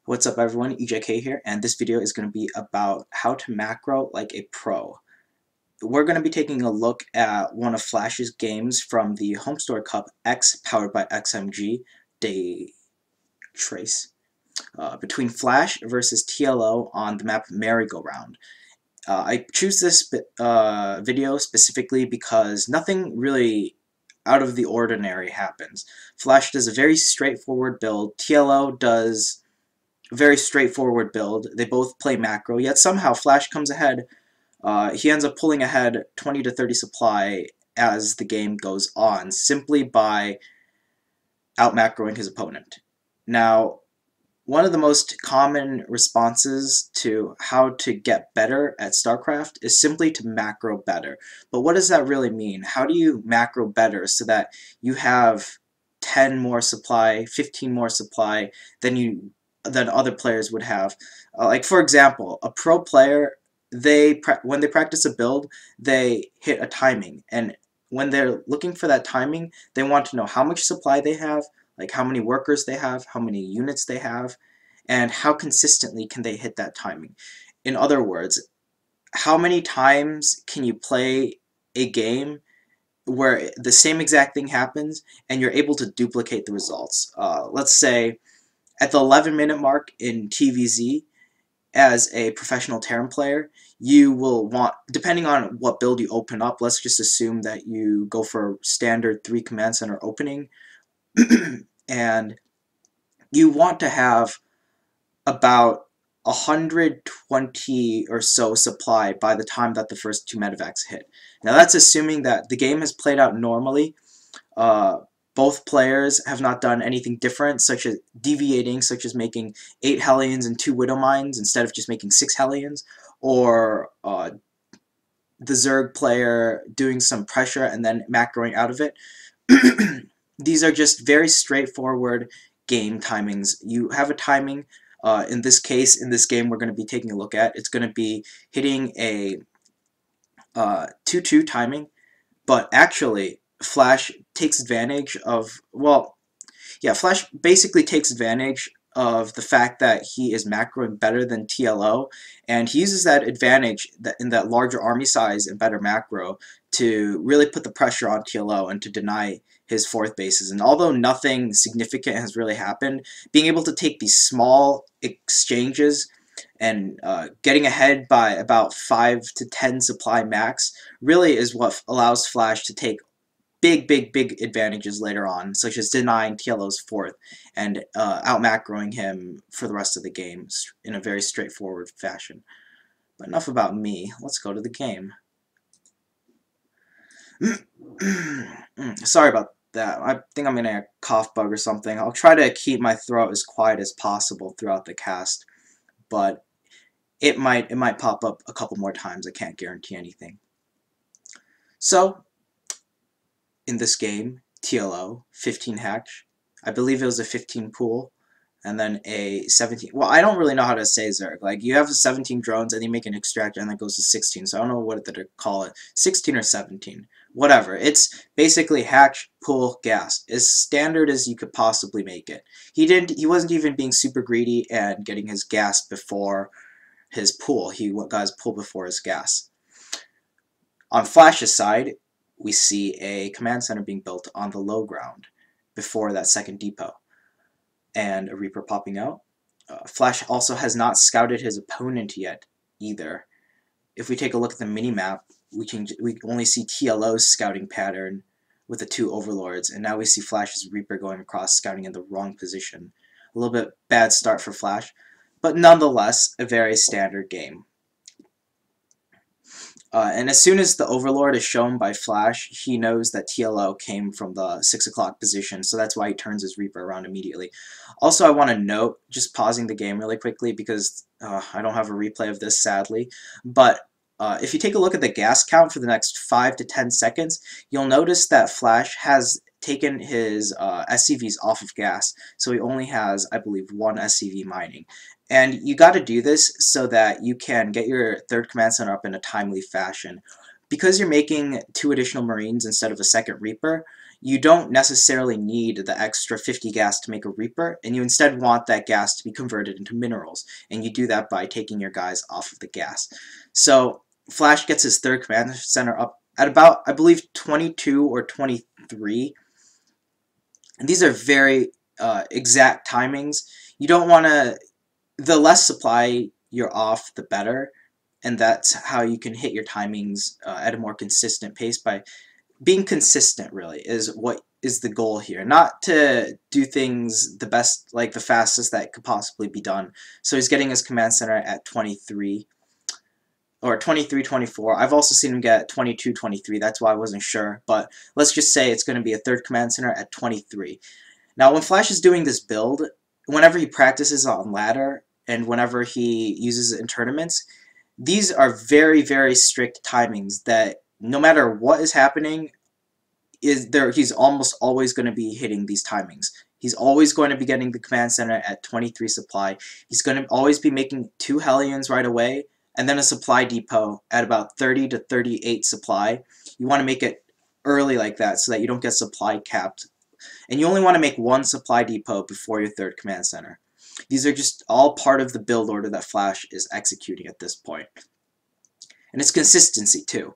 What's up everyone, EJK here, and this video is going to be about how to macro like a pro. We're going to be taking a look at one of Flash's games from the Home Store Cup X powered by XMG Day Trace between Flash versus TLO on the map Merry-Go-Round. I choose this video specifically because nothing really out of the ordinary happens. Flash does a very straightforward build, TLO does very straightforward build. They both play macro, yet somehow Flash comes ahead. He ends up pulling ahead 20 to 30 supply as the game goes on, simply by out-macroing his opponent. Now, one of the most common responses to how to get better at StarCraft is simply to macro better. But what does that really mean? How do you macro better so that you have 10 more supply, 15 more supply than other players would have? Like for example, a pro player, when they practice a build, they hit a timing, and when they're looking for that timing, they want to know how much supply they have, like how many workers they have, how many units they have, and how consistently can they hit that timing. In other words, how many times can you play a game where the same exact thing happens and you're able to duplicate the results. Let's say at the 11-minute mark in TvZ, as a professional Terran player, you will want, depending on what build you open up, let's just assume that you go for standard 3 command center opening, and you want to have about 120 or so supply by the time that the first 2 medevacs hit. Now that's assuming that the game has played out normally. Both players have not done anything different, such as deviating, such as making 8 Hellions and 2 Widow Mines instead of just making 6 Hellions, or the Zerg player doing some pressure and then macroing out of it. These are just very straightforward game timings. You have a timing. In this case, in this game we're going to be taking a look at, it's going to be hitting a 2-2 timing, but actually Flash takes advantage of, well, yeah, Flash basically takes advantage of the fact that he is macroing better than TLO, and he uses that advantage in that larger army size and better macro to really put the pressure on TLO and to deny his 4th bases. And although nothing significant has really happened, being able to take these small exchanges and getting ahead by about 5 to 10 supply max really is what allows Flash to take big advantages later on, such as denying TLO's 4th and out-macroing him for the rest of the game in a very straightforward fashion. But enough about me, let's go to the game. Sorry about that, I think I'm in a cough bug or something. I'll try to keep my throat as quiet as possible throughout the cast, but it might pop up a couple more times, I can't guarantee anything. So, in this game, TLO, 15 hatch. I believe it was a 15 pool, and then a 17. Well, I don't really know how to say Zerg. Like, you have 17 drones, and you make an extractor, and that goes to 16. So I don't know what to call it, 16 or 17, whatever. It's basically hatch, pool, gas, as standard as you could possibly make it. He wasn't even being super greedy and getting his gas before his pool. He got his pool before his gas. On Flash's side, we see a command center being built on the low ground before that second depot, and a Reaper popping out. Flash also has not scouted his opponent yet either. If we take a look at the minimap, we only see TLO's scouting pattern with the 2 overlords, and now we see Flash's Reaper going across, scouting in the wrong position. A little bit bad start for Flash, but nonetheless a very standard game. And as soon as the Overlord is shown by Flash, he knows that TLO came from the 6 o'clock position, so that's why he turns his Reaper around immediately. Also, I want to note, just pausing the game really quickly, because I don't have a replay of this, sadly, but if you take a look at the gas count for the next 5 to 10 seconds, you'll notice that Flash has taken his SCVs off of gas, so he only has, I believe, 1 SCV mining. And you got to do this so that you can get your 3rd command center up in a timely fashion. Because you're making 2 additional Marines instead of a 2nd Reaper, you don't necessarily need the extra 50 gas to make a Reaper, and you instead want that gas to be converted into minerals, and you do that by taking your guys off of the gas. So Flash gets his third command center up at about, I believe, 22 or 23. And these are very exact timings. You don't want to, the less supply you're off, the better, and that's how you can hit your timings at a more consistent pace. By being consistent, really, is what is the goal here. Not to do things the best, like the fastest that could possibly be done. So he's getting his command center at 23 or 23, 24. I've also seen him get 22, 23. That's why I wasn't sure. But let's just say it's going to be a third command center at 23. Now, when Flash is doing this build, whenever he practices on ladder and whenever he uses it in tournaments, these are very, very strict timings that no matter what is happening, he's almost always going to be hitting these timings. He's always going to be getting the command center at 23 supply. He's going to always be making 2 Hellions right away, and then a supply depot at about 30 to 38 supply. You want to make it early like that so that you don't get supply capped. And you only want to make 1 supply depot before your third command center. These are just all part of the build order that Flash is executing at this point. And it's consistency too.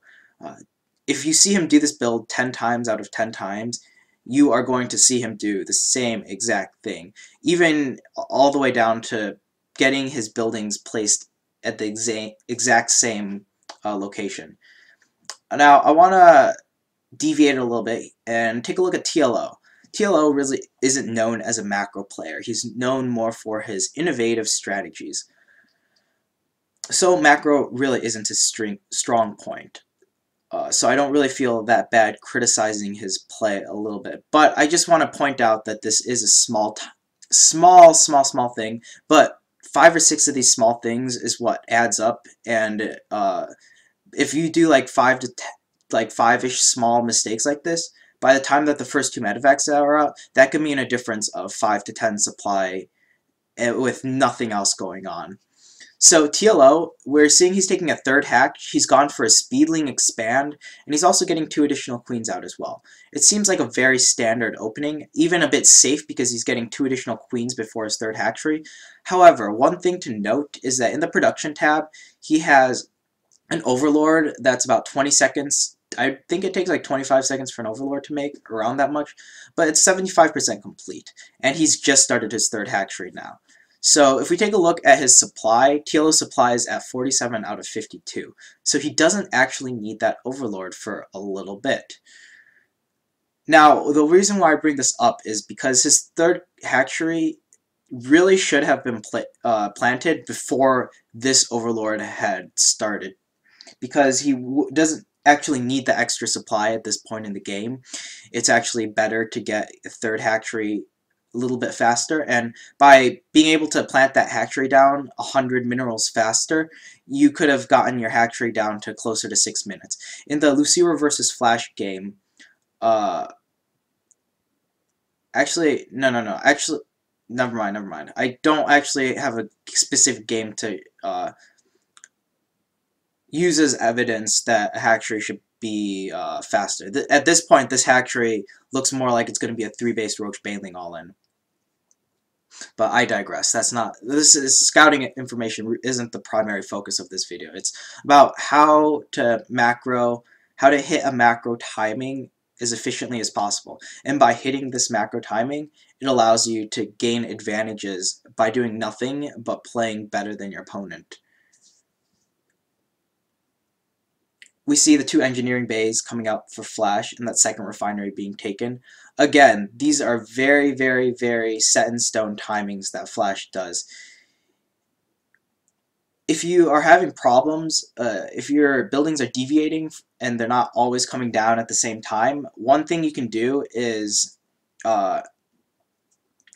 If you see him do this build 10 times out of 10 times, you are going to see him do the same exact thing. Even all the way down to getting his buildings placed at the exact same location. Now, I want to deviate a little bit and take a look at TLO. TLO really isn't known as a macro player. He's known more for his innovative strategies. So macro really isn't his strong point. So I don't really feel that bad criticizing his play a little bit. But I just want to point out that this is a small thing. But 5 or 6 of these small things is what adds up. And if you do like 5-ish small mistakes like this, by the time that the first 2 medevacs are out, that could mean a difference of 5 to 10 supply with nothing else going on. So TLO, we're seeing he's taking a third hack. He's gone for a speedling expand, and he's also getting 2 additional queens out as well. It seems like a very standard opening, even a bit safe because he's getting 2 additional queens before his third hatchery. However, one thing to note is that in the production tab, he has an overlord that's about 20 seconds. I think it takes like 25 seconds for an overlord to make, around that much, but it's 75% complete, and he's just started his third hatchery now. So if we take a look at his supply, TLO supply is at 47 out of 52. So he doesn't actually need that overlord for a little bit. Now, the reason why I bring this up is because his third hatchery really should have been planted before this overlord had started, because he doesn't actually need the extra supply at this point in the game. It's actually better to get a third hatchery a little bit faster, and by being able to plant that hatchery down 100 minerals faster, you could have gotten your hatchery down to closer to 6 minutes. In the Lucero versus Flash game, actually, never mind. I don't actually have a specific game to use as evidence that a hatchery should be faster. At this point, this hatchery looks more like it's going to be a 3-base Roach Baneling all-in. But I digress. This is scouting information isn't the primary focus of this video. It's about how to hit a macro timing as efficiently as possible. And by hitting this macro timing, it allows you to gain advantages by doing nothing but playing better than your opponent. We see the 2 engineering bays coming out for Flash and that second refinery being taken. Again, these are very, very, very set in stone timings that Flash does. If you are having problems, if your buildings are deviating and they're not always coming down at the same time, one thing you can do is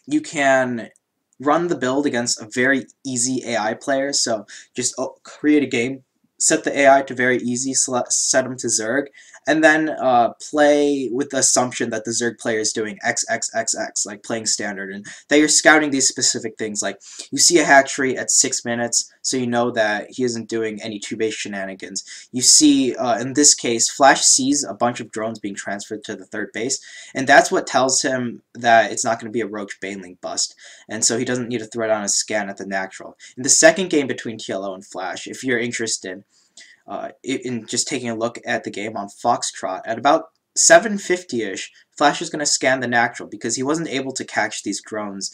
you can run the build against a very easy AI player. So just create a game set the AI to very easy, set them to Zerg, and then play with the assumption that the Zerg player is doing X, X, X, X, like playing standard, and that you're scouting these specific things, like you see a hatchery at 6 minutes, so you know that he isn't doing any 2-base shenanigans. You see, in this case, Flash sees a bunch of drones being transferred to the 3rd base, and that's what tells him that it's not going to be a Roach Baneling bust, and so he doesn't need to thread on a scan at the natural. In the second game between TLO and Flash, if you're interested, in just taking a look at the game on Foxtrot, at about 7:50ish, Flash is going to scan the natural because he wasn't able to catch these drones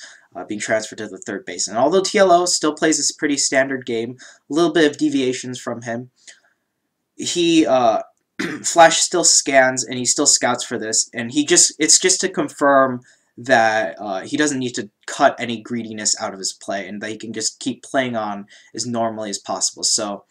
being transferred to the 3rd base. And although TLO still plays this pretty standard game, a little bit of deviations from him, he Flash still scans and he still scouts for this, and it's just to confirm that he doesn't need to cut any greediness out of his play and that he can just keep playing on as normally as possible. So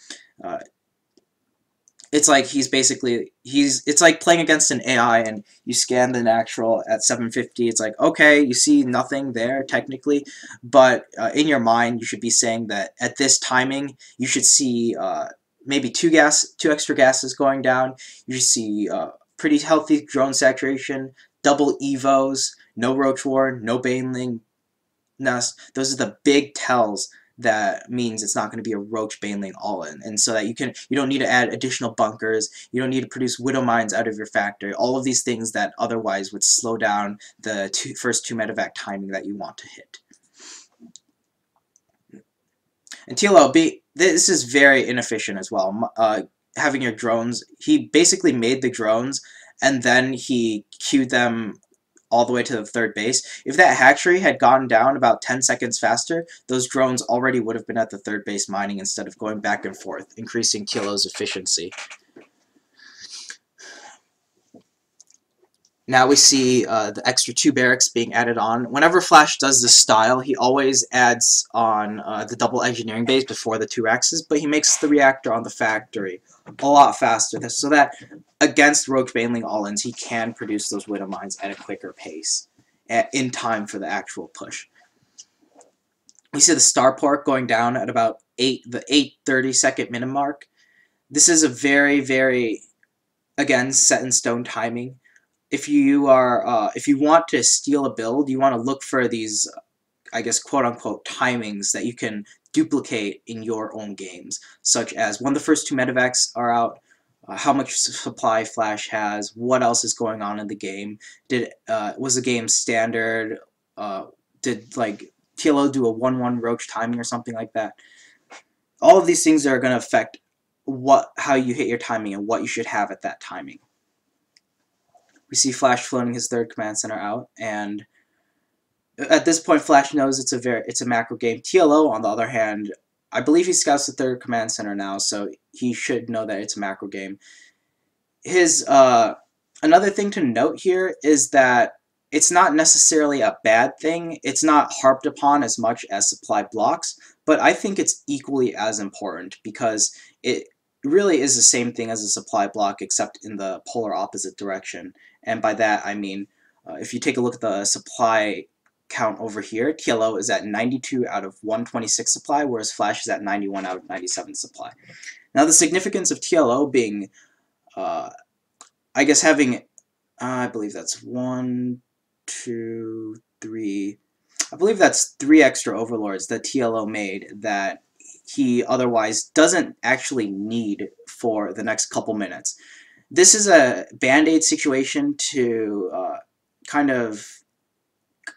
it's like it's like playing against an AI, and you scan the natural at 7:50. It's like, okay, you see nothing there technically, but in your mind you should be saying that at this timing you should see maybe two extra gases going down. You should see pretty healthy drone saturation, double evos, no Roach War, no Baneling nest. Those are the big tells that means it's not going to be a Roach Baneling all-in, and so that you don't need to add additional bunkers, you don't need to produce Widow Mines out of your factory, all of these things that otherwise would slow down the first 2 medevac timing that you want to hit. And TLOB, this is very inefficient as well. Having your drones, he basically made the drones and then he queued them all the way to the 3rd base. If that hatchery had gone down about 10 seconds faster, those drones already would have been at the 3rd base mining instead of going back and forth, increasing TLO's efficiency. Now we see the extra 2 barracks being added on. Whenever Flash does this style, he always adds on the double engineering base before the 2 axes, but he makes the reactor on the factory a lot faster, so that against Roach Baneling all-ins, he can produce those Widow Mines at a quicker pace in time for the actual push. We see the Starport going down at about the 8:30-second minute mark. This is a very, very, again, set-in-stone timing. If you want to steal a build, you want to look for these, I guess, quote-unquote timings that you can duplicate in your own games, such as when the first 2 medevacs are out, how much supply Flash has, what else is going on in the game, was the game standard, did like TLO do a 1-1 Roach timing or something like that. All of these things are going to affect how you hit your timing and what you should have at that timing. We see Flash floating his 3rd command center out, and at this point Flash knows it's a macro game. TLO, on the other hand, I believe he scouts the 3rd command center now, so he should know that it's a macro game. Another thing to note here is that it's not necessarily a bad thing. It's not harped upon as much as supply blocks, but I think it's equally as important because it really is the same thing as a supply block, except in the polar opposite direction. And by that I mean, if you take a look at the supply count over here, TLO is at 92 out of 126 supply, whereas Flash is at 91 out of 97 supply. Now the significance of TLO being, I guess having, I believe that's 1, 2, 3, I believe that's 3 extra overlords that TLO made that he otherwise doesn't actually need for the next couple minutes. This is a band-aid situation to kind of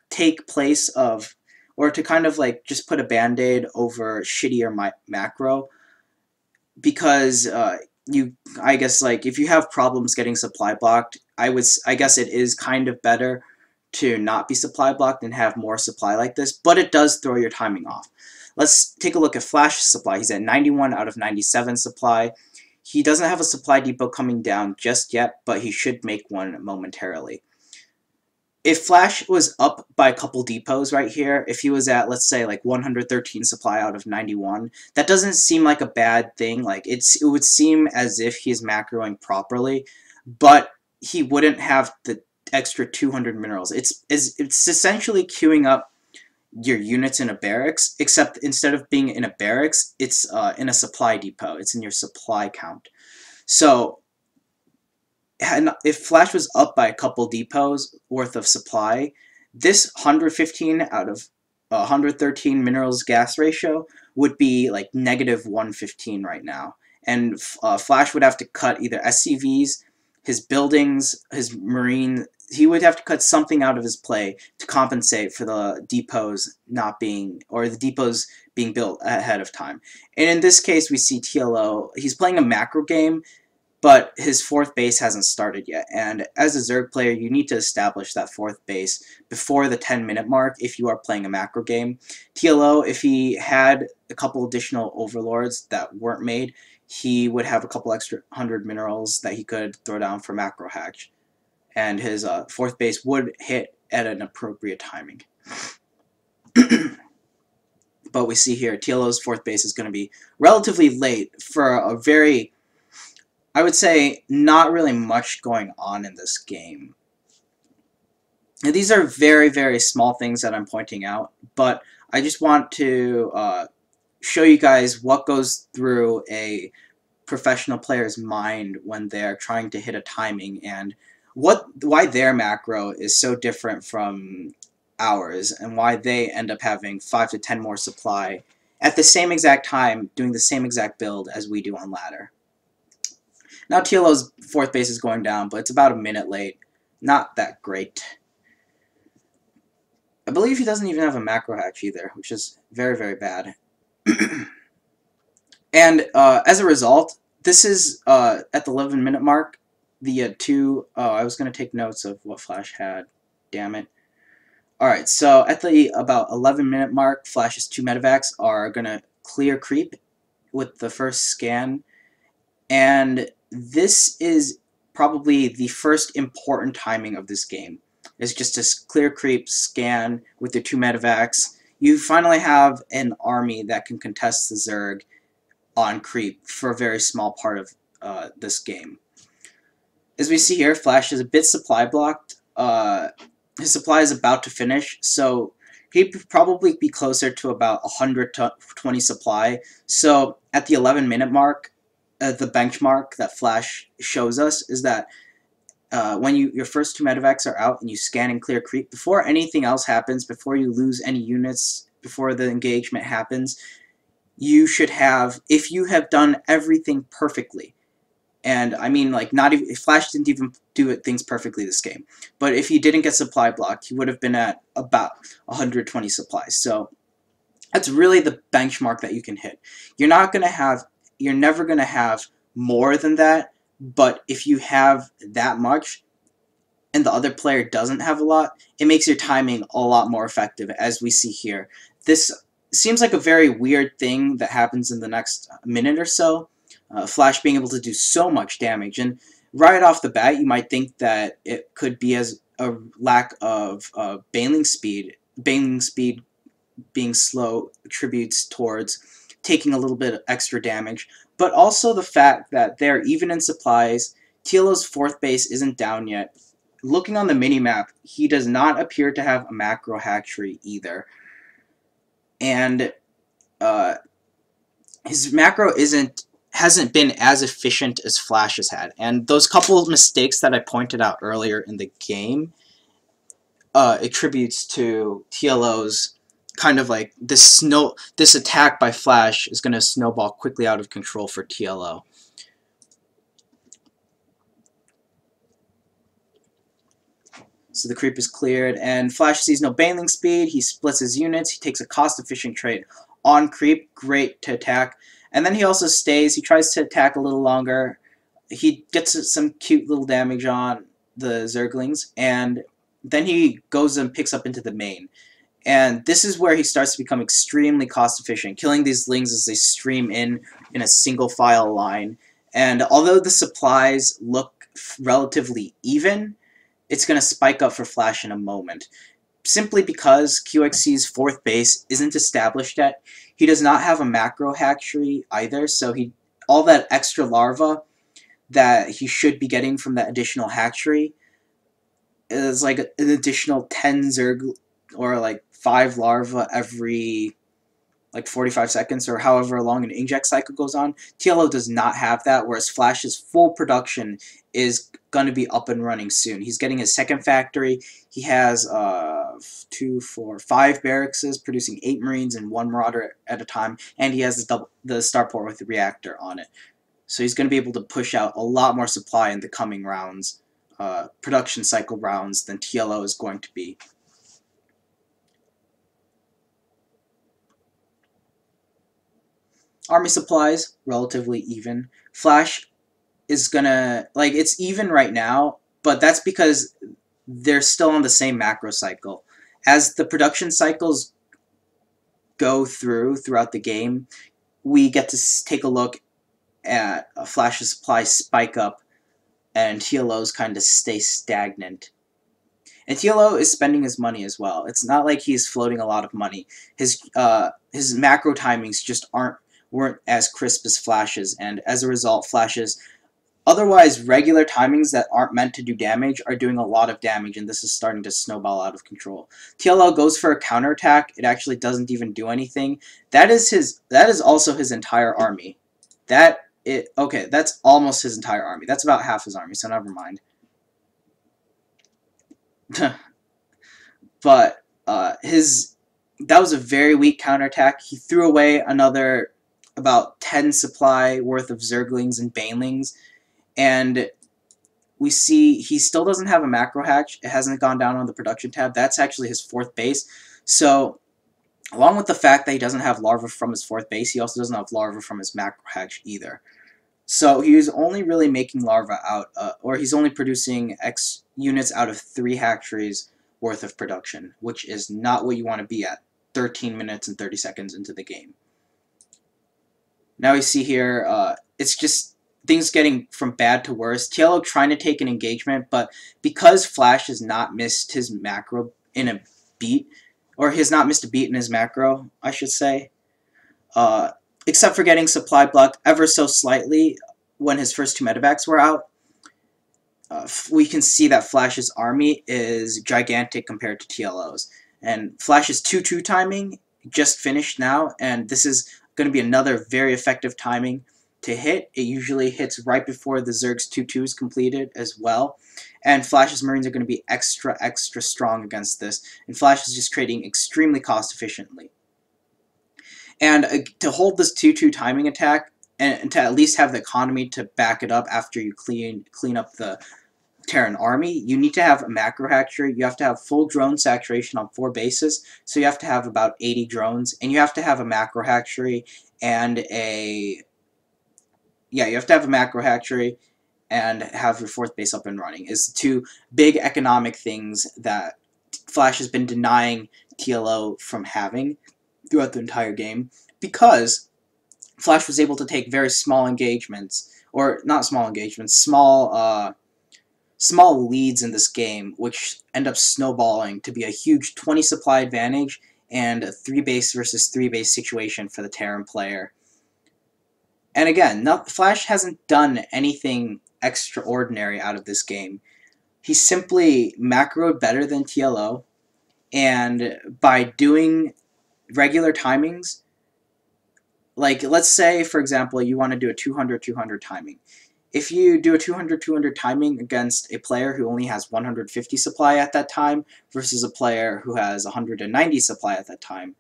take place of, or to kind of like just put a band-aid over shittier macro, because I guess like if you have problems getting supply blocked, I guess it is kind of better to not be supply blocked and have more supply like this, but it does throw your timing off. Let's take a look at Flash's supply. He's at 91 out of 97 supply. He doesn't have a supply depot coming down just yet, but he should make one momentarily. If Flash was up by a couple depots right here, if he was at, let's say, like 113 supply out of 91, that doesn't seem like a bad thing. Like it would seem as if he's macroing properly, but he wouldn't have the extra 200 minerals. It's essentially queuing up your units in a barracks, except instead of being in a barracks, it's in a supply depot. It's in your supply count. So if Flash was up by a couple depots worth of supply, this 115 out of 113 minerals gas ratio would be like negative 115 right now. And Flash would have to cut either SCVs, his buildings, his marine. He would have to cut something out of his play to compensate for the depots not being, or the depots being built ahead of time. And in this case, we see TLO. He's playing a macro game, but his fourth base hasn't started yet. And as a Zerg player, you need to establish that fourth base before the 10-minute mark if you are playing a macro game. TLO, if he had a couple additional overlords that weren't made, he would have a couple extra 100 minerals that he could throw down for macro hatch. And his fourth base would hit at an appropriate timing. But we see here, TLO's fourth base is going to be relatively late for a very, I would say, not really much going on in this game. And these are very, very small things that I'm pointing out, but I just want to show you guys what goes through a professional player's mind when they're trying to hit a timing, and why their macro is so different from ours, and why they end up having 5 to 10 more supply at the same exact time doing the same exact build as we do on ladder. Now TLO's fourth base is going down, but it's about a minute late. Not that great. I believe he doesn't even have a macro hatch either, which is very, very bad. And as a result, this is at the 11-minute mark. The I was going to take notes of what Flash had. Damn it. Alright, so at the about 11-minute mark, Flash's 2 medevacs are going to clear creep with the first scan. And this is probably the first important timing of this game. It's just a clear creep scan with the 2 medevacs. You finally have an army that can contest the Zerg on creep for a very small part of this game. As we see here, Flash is a bit supply blocked. His supply is about to finish, so he'd probably be closer to about 120 supply. So at the 11-minute mark, the benchmark that Flash shows us is that when your first 2 medevacs are out and you scan and clear creep, before anything else happens, before you lose any units, before the engagement happens, you should have, if you have done everything perfectly, and I mean, like, not even, Flash didn't even do things perfectly this game, but if he didn't get supply blocked, he would have been at about 120 supplies. So that's really the benchmark that you can hit. You're never going to have more than that, but if you have that much and the other player doesn't have a lot, it makes your timing a lot more effective, as we see here. This seems like a very weird thing that happens in the next minute or so. Flash being able to do so much damage, and right off the bat you might think that it could be as a lack of bailing speed. Bailing speed being slow attributes towards taking a little bit of extra damage, but also the fact that they're even in supplies. TLO's fourth base isn't down yet. Looking on the minimap, he does not appear to have a macro hatchery either, and his macro hasn't been as efficient as Flash has had. And those couple of mistakes that I pointed out earlier in the game attributes to TLO's kind of like this attack by Flash is going to snowball quickly out of control for TLO. So the creep is cleared, and Flash sees no bailing speed. He splits his units. He takes a cost-efficient trade on creep. Great to attack. And then he also stays. He tries to attack a little longer. He gets some cute little damage on the Zerglings, and then he goes and picks up into the main. And this is where he starts to become extremely cost-efficient, killing these Lings as they stream in a single file line. And although the supplies look relatively even, it's going to spike up for Flash in a moment. Simply because QXC's fourth base isn't established yet. He does not have a macro hatchery either, so all that extra larva that he should be getting from that additional hatchery is like an additional 10 Zerg or like 5 larvae every like 45 seconds or however long an inject cycle goes on. TLO does not have that, whereas Flash's full production is going to be up and running soon. He's getting his second factory. He has 2, 4, 5 barracks producing 8 Marines and 1 Marauder at a time, and he has the starport with the reactor on it. So he's going to be able to push out a lot more supply in the coming rounds, production cycle rounds, than TLO is going to be. Army supplies, relatively even. Flash is gonna, like, it's even right now, but that's because they're still on the same macro cycle. As the production cycles go throughout the game, we get to take a look at Flash's supply spike up, and TLO's kind of stay stagnant. And TLO is spending his money as well. It's not like he's floating a lot of money. His macro timings just weren't as crisp as Flash's, and as a result, Flash's otherwise regular timings that aren't meant to do damage are doing a lot of damage, and this is starting to snowball out of control. TLO goes for a counterattack. It actually doesn't even do anything. That is also his entire army. Okay, that's almost his entire army. That's about half his army, so never mind. But that was a very weak counterattack. He threw away another about 10 supply worth of Zerglings and Banelings, and we see he still doesn't have a macro hatch. It hasn't gone down on the production tab. That's actually his 4th base. So along with the fact that he doesn't have larvae from his 4th base, he also doesn't have larvae from his macro hatch either. So he's only really making larvae out, or he's only producing X units out of 3 hatcheries worth of production, which is not what you want to be at 13 minutes and 30 seconds into the game. Now we see here, it's just things getting from bad to worse. TLO trying to take an engagement, but because Flash has not missed his macro in a beat, or he has not missed a beat in his macro, I should say, except for getting supply blocked ever so slightly when his first 2 medevacs were out, we can see that Flash's army is gigantic compared to TLO's. And Flash's 2-2 timing just finished now, and this is going to be another very effective timing to hit. It usually hits right before the Zerg's 2-2 is completed as well. And Flash's Marines are going to be extra strong against this. And Flash is just creating extremely cost efficiently. And to hold this 2-2 timing attack, and to at least have the economy to back it up after you clean up the Terran army, you need to have a macro hatchery. You have to have full drone saturation on 4 bases, so you have to have about 80 drones, and you have to have a macro hatchery and you have to have a macro hatchery and have your 4th base up and running. Is the 2 big economic things that Flash has been denying TLO from having throughout the entire game, because Flash was able to take very small engagements, or not small engagements, small leads in this game, which end up snowballing to be a huge 20 supply advantage and a 3 base versus 3 base situation for the Terran player. And again, Flash hasn't done anything extraordinary out of this game. He simply macroed better than TLO, and by doing regular timings, like let's say for example you want to do a 200-200 timing. If you do a 200-200 timing against a player who only has 150 supply at that time versus a player who has 190 supply at that time,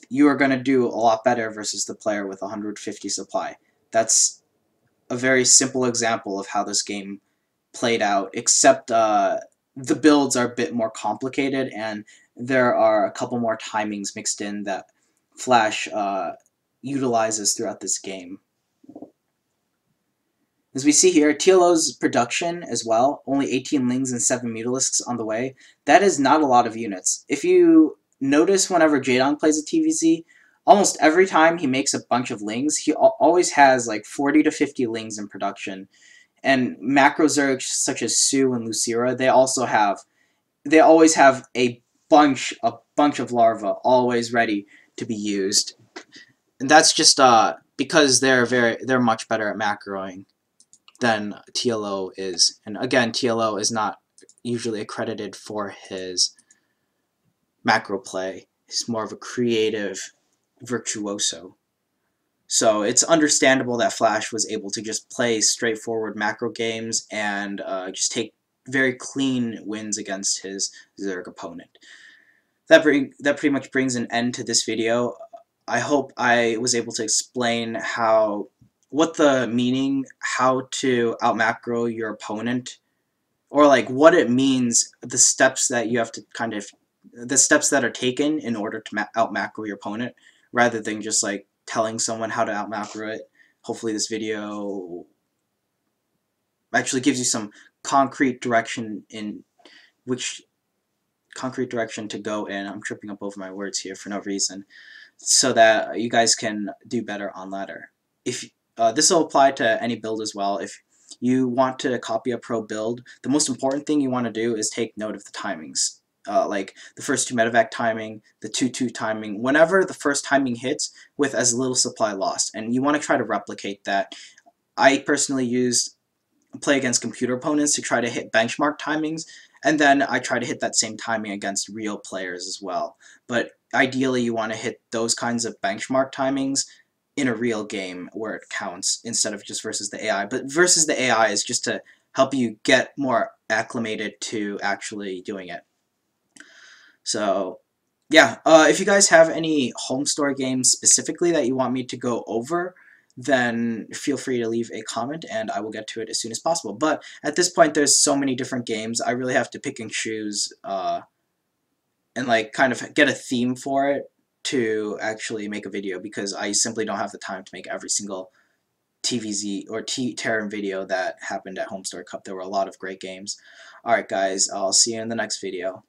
you are going to do a lot better versus the player with 150 supply. That's a very simple example of how this game played out, except the builds are a bit more complicated, and there are a couple more timings mixed in that Flash utilizes throughout this game. As we see here, TLO's production as well, only 18 Lings and 7 Mutalisks on the way. That is not a lot of units. If you notice whenever Jadong plays a TvZ, almost every time he makes a bunch of Lings, he always has like 40 to 50 Lings in production. And macro Zergs such as Su and Lucira, they always have a bunch of larvae always ready to be used. And that's just because they're much better at macroing than TLO is. And again, TLO is not usually accredited for his macro play. He's more of a creative virtuoso. So it's understandable that Flash was able to just play straightforward macro games and just take very clean wins against his Zerg opponent. That pretty much brings an end to this video. I hope I was able to explain what the meaning, how to out macro your opponent, or like what it means, the steps that you have to the steps that are taken in order to out macro your opponent, rather than just like telling someone how to out macro it. Hopefully this video actually gives you some concrete direction in which concrete direction to go in. I'm tripping up over my words here for no reason, so that you guys can do better on ladder. If this will apply to any build as well. If you want to copy a pro build, the most important thing you want to do is take note of the timings. Like the first 2 medevac timing, the 2-2 timing, whenever the first timing hits with as little supply lost, and you want to try to replicate that. I personally play against computer opponents to try to hit benchmark timings, and then I try to hit that same timing against real players as well. But ideally you want to hit those kinds of benchmark timings in a real game where it counts, instead of just versus the AI. But versus the AI is just to help you get more acclimated to actually doing it. So yeah, if you guys have any home store games specifically that you want me to go over, then feel free to leave a comment and I will get to it as soon as possible. But at this point, there's so many different games, I really have to pick and choose and like kind of get a theme for it to actually make a video, because I simply don't have the time to make every single TvZ or Terran video that happened at Homestar Cup. There were a lot of great games. Alright guys, I'll see you in the next video.